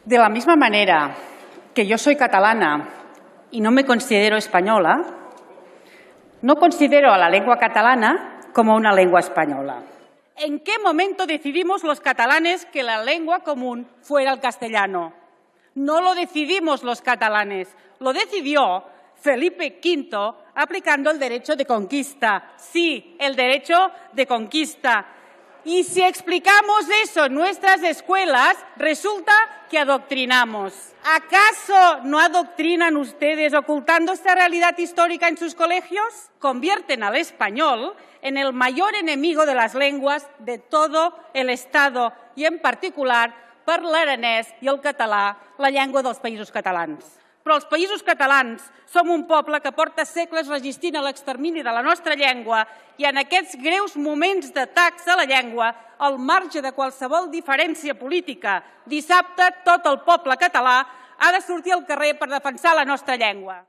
De la misma manera que yo soy catalana y no me considero española, no considero a la lengua catalana como una lengua española. ¿En qué momento decidimos los catalanes que la lengua común fuera el castellano? No lo decidimos los catalanes, lo decidió Felipe V aplicando el derecho de conquista. Sí, el derecho de conquista. Y si explicamos eso en nuestras escuelas, resulta que adoctrinamos. ¿Acaso no adoctrinan ustedes ocultando esta realidad histórica en sus colegios? Convierten al español en el mayor enemigo de las lenguas de todo el Estado i, en particular, per l'aranès i el català, la llengua dels Països Catalans. Però els Països Catalans som un poble que porta segles resistint a l'extermini de la nostra llengua i en aquests greus moments d'atacs a la llengua, al marge de qualsevol diferència política, dissabte tot el poble català ha de sortir al carrer per defensar la nostra llengua.